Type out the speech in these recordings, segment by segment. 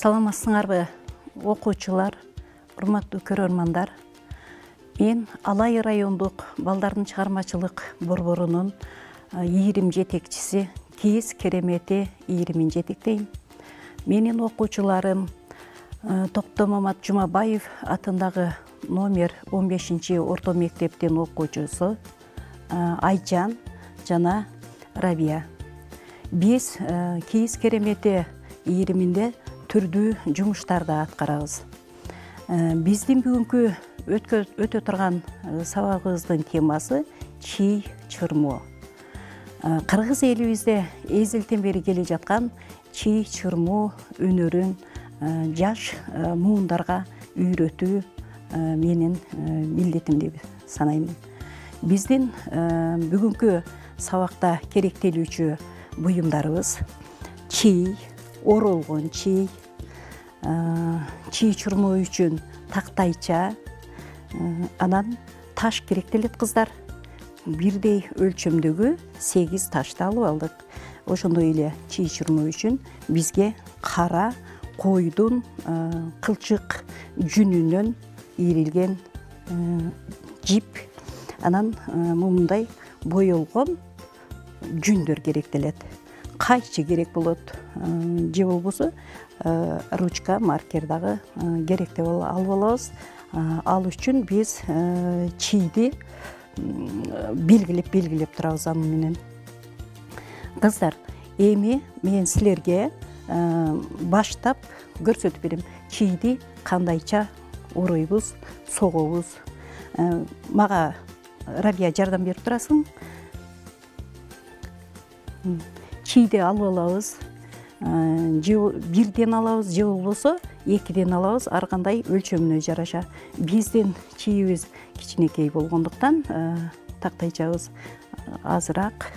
Саламатсыңарбы, окуучулар, урматтуу көрөрмандар. Мен Алай райондук балдардын чыгармачылык борборунун ийрим жетекчиси Кийиз Керемети ийримин жетектейм. Менин окуучуларым Токтом Мамат Жумабаев атындагы номер 15 орто мектептин окуучусу Айжан жана Рабия. Биз Кийиз Керемети ийриминде түрдүү жумуштарды аткарабыз. Биздин бүгүнкү өтө турган сабагыбыздын темасы чий чырмоо. Кыргыз элибизде эзелтен бери келе жаткан чий чырмоо өнөрүн жаш муундарга үйрөтүү менин милдетим деп санайм. Биздин бүгүнкү сабакта керектелүүчү буюмдарыбыз чий, оролгон чий, чий чырмоо үчүн тактайча, анан таш керектелет кыздар. Бирдей өлчөмдөгү 8 ташты алып алдык. Ошондой эле чий чырмоо үчүн бизге кара койдун кылчык жүнүнөн ийрилген жип, анан мындай боелгон жүндөр керектелет. Кайчы керек болот, же болбосо ручка, маркер дагы керек деп алып алабыз. Ал үчүн биз чийди белгилеп турабыз аны менен. Кыздар, эми мен силерге баштап көрсөтүп берем. Чийди кандайча оройбуз, согобуз. Мага Рабия жардам берип турасың? Чийди алып алабыз. Бирден алабыз, же болбосо 2ден алабыз, ар кандай өлчөмүнө жараша. Биздин чийибиз кичинекей болгондуктан тактайчабыз азыраак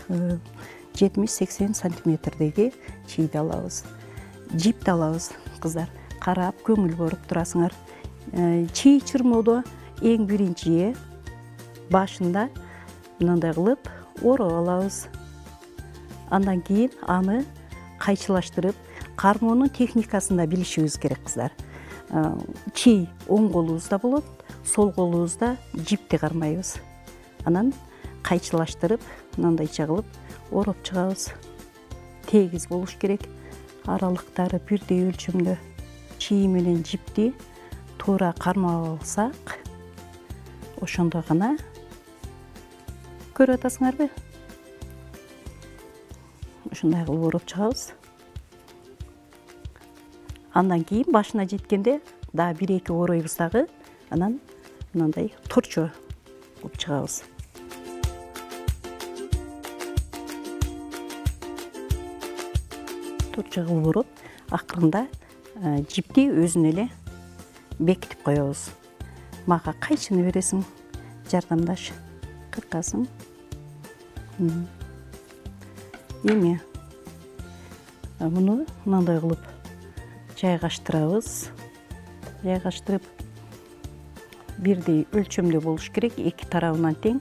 70-80 сантиметрдеги чийди алабыз. Жипти алабыз, кыздар. Карап, көңүл буруп турасыңар. Чий чырмоодо эң биринчи башында мындай кылып ороп алабыз. Андан кийин аны кайчылаштырып, кармоонун техникасын да билишибиз керек, кыздар. Чий оң колубузда болот, сол колубузда жипти кармайбыз. Анан кайчылаштырып, мындайча кылып ороп чыгабыз. Тегиз болуш керек. Аралыктары бирдей өлчөмдө. Чий менен жипти туура кармап алсак, ошондо гана көрүп атасыңарбы? Ушундай кылып ороп чыгабыз. Андан кийин башына жеткенде дагы 1-2 оройбуз дагы, анан мындай торчо кылып чыгабыз. Торчо кылып ороп, акырында жипти өзүнө эле бекитип коебуз. Мага кайчыны бересиң? Жардамдаш. Кыркасың. Эми муну мындай кылып жайгаштырабыз. Жайгаштырып, бирдей өлчөмдө болуш керек, 2 тарабынан тең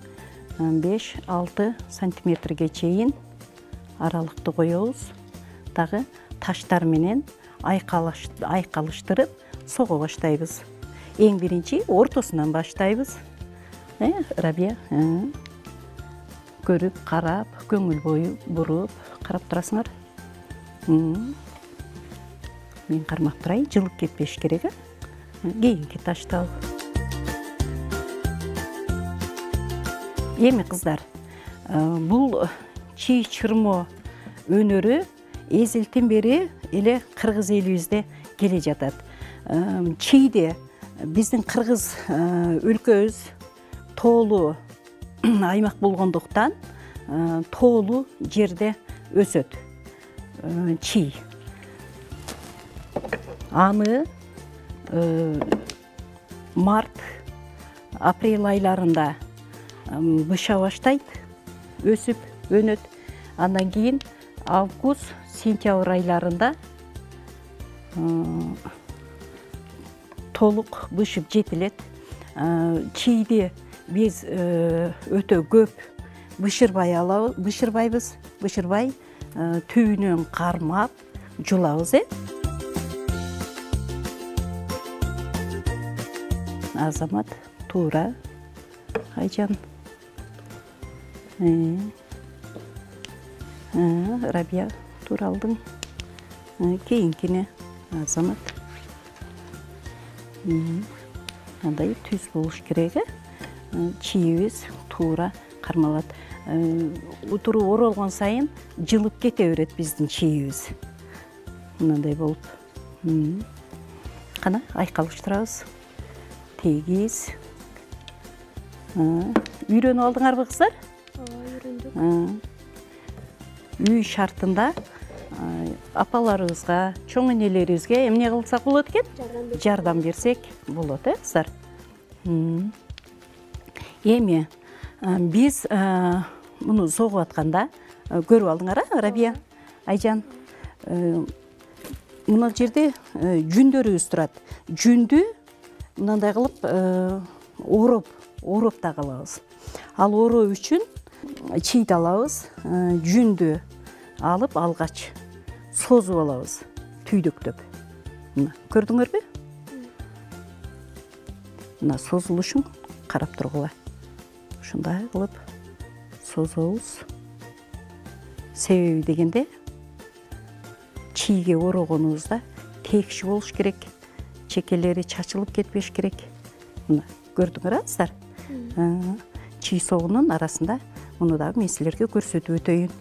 5-6 сантиметрге чейин аралыкты коебуз. Дагы таштар менен айкалыштырып сого баштайбыз. Эң биринчи ортосунан баштайбыз. Рабия, көрүп, карап, көңүл буруп карап турасыңар. Мен кармап турайын, жылып кетпеш керек. Кийинки ташты ал. Эми кыздар, бул чий чырмоо өнөрү эзелтен бери эле кыргыз элибизде келе жатат. Чийде биздин кыргыз өлкөбүз тоолуу аймак болгондуктан тоолуу жерде өсөт чий. Аны март, апрель айларында быша баштайт, өсүп өнөт. Андан кийин август, сентябрь айларында толук бышып жетилет. Чийди биз өтө көп бышырбайбыз. Бышырбай түбүнөн кармап жулабыз. Азамат, туура. Айжан. Рабия, туура алдың. Кейинкине Азамат. Андай түз болуш керек. Чийибиз туура кармалат. Утуру оролгон сайын жылып кете берет биздин чийибиз. Мындай болуп. Кана айкалыштырабыз. Тегиз. Үйрөнүп алдыңарбы кыздар? Үйрөндүк. Үй шартында апаларыбызга, чоң энелерибизге эмне кылсак болот экен? Жардам берсек болот, кыздар. Эми биз муну согуп атканда көрүп алдыңар, Рабия, Айжан. Мына жерде жүндөрүбүз турат. Жүндү мындай кылып ороп да калабыз. Ал ороо үчүн чийди алабыз. Жүндү алып алгач созуп алабыз, түйдөктөп. Мына көрдүңөрбү? Мына созулушун карап тургула. Ушундай кылып созобуз. Себеби дегенде чийге орогонубузда текши болуш керек. Чекелери чачылып кетпеш керек. Мына көрдүңөр, кыздар? Чий согунун арасында муну дагы мен силерге көрсөтүп өтөйүн.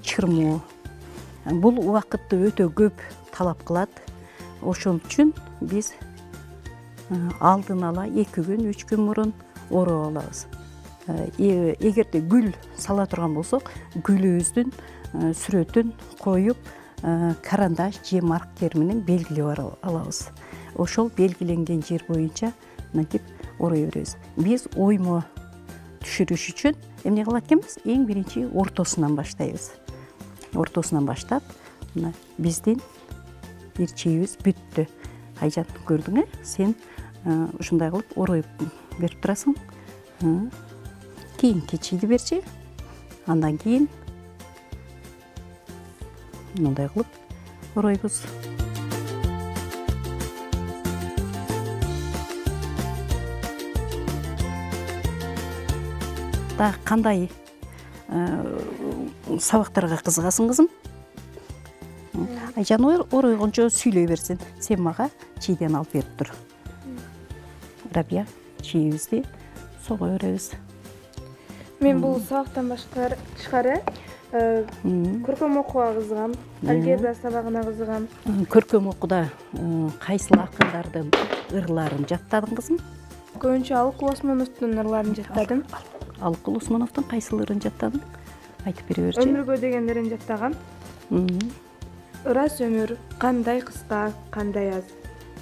Чырмоо. Бул убакытты өтө көп талап кылат. Ошон үчүн биз алдын ала 2 күн, 3 күн мурун ороп алабыз. Эгерде гүл сала турган болсок, гүлүбүздүн сүрөтүн коюп, карандаш же маркер менен белгилеп алабыз. Ошол белгиленген жер боюнча мынтип орой беребиз. Биз оймо түшүрүш үчүн эмне кылат экенбиз? Эң биринчи ортосунан баштайбыз. Ортосунан баштап, мына биздин бир чийибиз бүттү. Айжан, көрдүң, сен ушундай кылып ороюп берип турасың. Кийинки чийди берчи. Андан кийин мындай кылып оройбуз. Да кандай сабактарга кызыгасың, кызым? Айжан оройгончо сүйлөй берсин. Сен мага чийден алып берип тур. Рабия, чийибизди сого беребиз. Мен бул сабактан тышкары көркөм окууга кызыгам, алгебра сабагына кызыгам. Көркөм окууда кайсыл акындардын ырларын жаттадың, кызым? Көбүнчө Алыкул Осмоновдун ырларын жаттадым. Алыкул Осмоновдун кайсыл ырын жаттадың? Айтып бере берчи. Өмүргө дегендерин жаттагам. Ырас өмүр кандай кыска, кандай аз.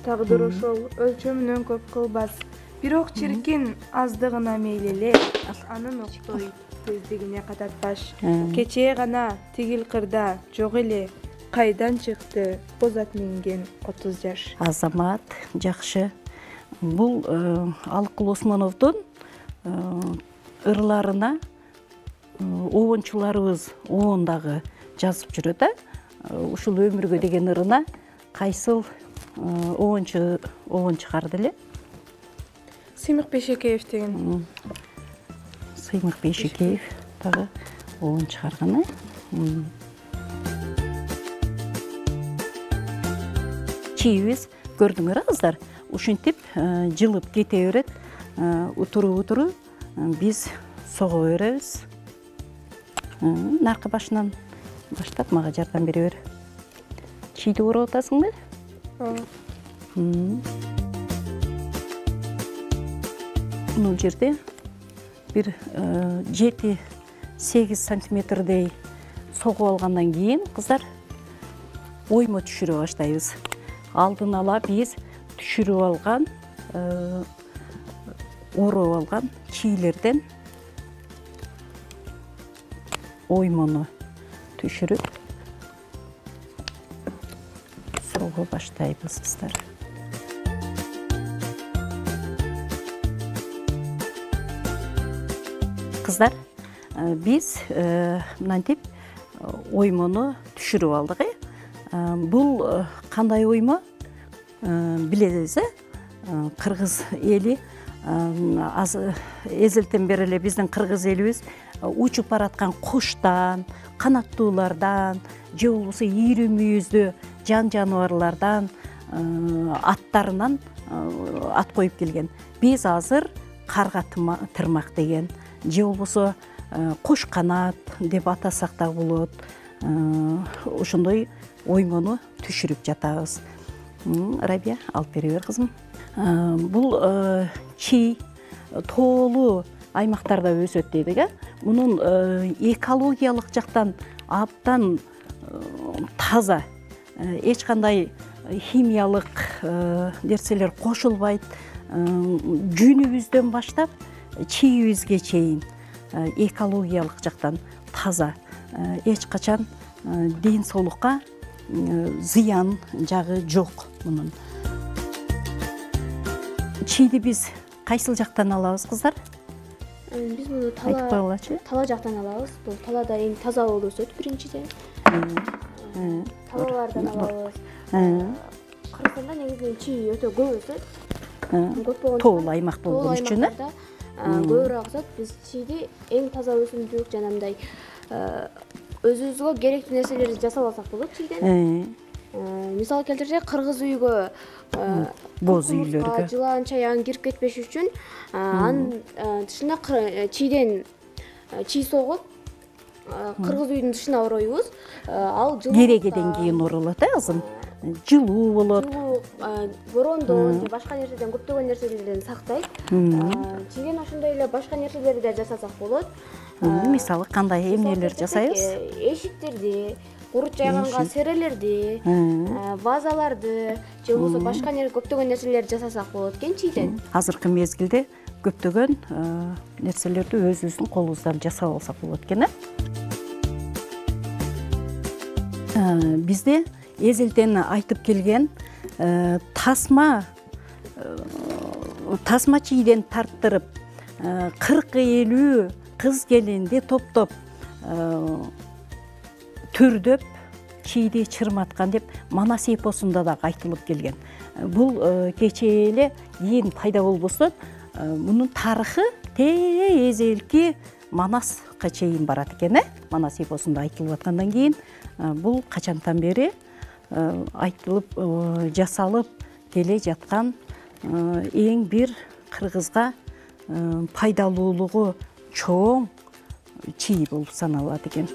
Тагдыр ошол өлчөмүнөн көп кылбас. Бирок чиркин аздыгына мейлеле, анын октой тездигине кататпаш. Кечээ гана тигил кырда жок эле, кайдан чыкты бозат минген 30 жаш. Азамат, жакшы. Бул Алыкул Осмоновдун ырларына обончуларыбыз обондагы жазып жүрөт. Ушул өмүргө деген ырына кайсыл обончу чыгарды эле? Сыймык Бейшекеев деген. Сыймык Бейшекеев дагы обон чыгарган. Чийибиз көрдүңөр, кыздар? Ушинтип жылып кете берет. Утуру биз сого беребиз. Наркы башынан баштап мага жардам бере бер. Чийди ороп атасыңбы? Бул жерде бир 7-8 сантиметрдей согуп алгандан кийин, кыздар, оймо түшүрө баштайбыз. Алдын ала биз түшүрүп алган, ороп алган чийлерден оймону түшүрүп согуп баштайбыз, кыздар. Кыздар, биз мынтип оймону түшүрүп алдык. Бул кандай оймо? Билесиз, кыргыз эли эзелтен бери эле биздин кыргыз элибиз учуп бараткан куштан, канаттуулардан же болбосо ийри мүйүздүү жан жаныбарлардан аттарынан ат коюп келген. Биз азыр карга тырмак деген же болбосо куш канат деп атасак да болот. Ошондой оймону түшүрүп жатабыз. Рабия, алып бере бер кызым. Бул чий тоолуу аймактарда өсөт дейдик. Мунун экологиялык жактан абдан таза, эч кандай химиялык нерселер кошулбайт. Жүнүбүздөн баштап чийибизге чейин экологиялык жактан таза, эч качан ден соолукка зыян жагы жок мунун. Чийди биз кайсыл жактан алабыз, кыздар? Биз муну айтып койгулачы. Тала жактан алабыз. Бул талада эң таза болуп өсөт биринчиден. Талалардан алабыз. Кыргызстанда негизинен чий өтө көп өсөт. Көп болгон тоолуу аймак болгон үчүн көбүрөөк өсөт. Биз чийди эң таза өсүмдүк жана мындай өзүбүзгө керектүү нерселерди жасап алсак болот чийден. Мисал келтирсек, кыргыз үйгө боз үйлөргө жылан, чаян кирип кетпеш үчүн анын тышына чийден чий согуп кыргыз үйдүн тышына ороюбуз. Ал жылуу керегеден кийин оролот, кызым. Жылуу болот. Борондон же башка нерседен, көптөгөн нерселерден сактайт. Чийден ошондой эле башка нерселерди да жасасак болот. Мисалы кандай эмнелер жасайбыз? Эшиктерди, куруч жайганга серелерди, вазаларды же болбосо башка көптөгөн нерселерди жасасак болот экен чийден. Азыркы мезгилде көптөгөн нерселерди өзүбүздүн колубуздан жасап алсак болот экен. Бизде эзелтен айтып келген тасма чийден тарттырып 40-50 кыз келинди топтоп түрдөп чийди чырматкан деп Манас эпосунда да айтылып келген. Бул кече эле кийин пайда болбостон мунун тарыхы эзелки Манаска чейин барат экен. Манас эпосунда айтылып аткандан кийин бул качантан бери айтылып жасалып келе жаткан эң бир кыргызга пайдалуулугу чоң чий болуп саналат экен.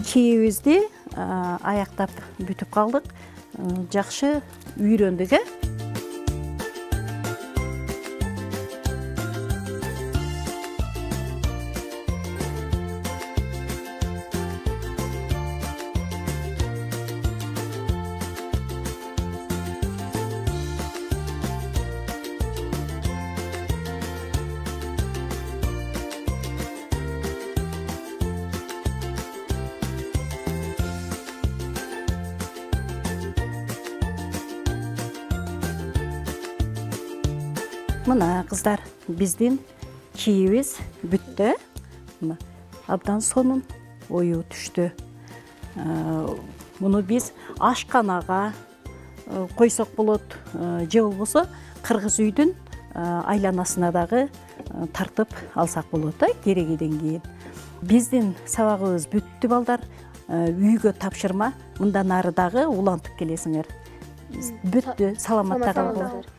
Чийибизди аяктап бүтүп калдык. Жакшы үйрөндүк. Мына кыздар, биздин чийибиз бүттү. Абдан сонун ою түштү. Муну биз ашканага койсок болот, же болбосо кыргыз үйдүн айланасына дагы тартып алсак болот, керегеден кийин. Биздин сабагыбыз бүттү балдар. Үйгө тапшырма. Мындан ары дагы улантып келесиңер. Бүттү. Саламатта калыңыздар.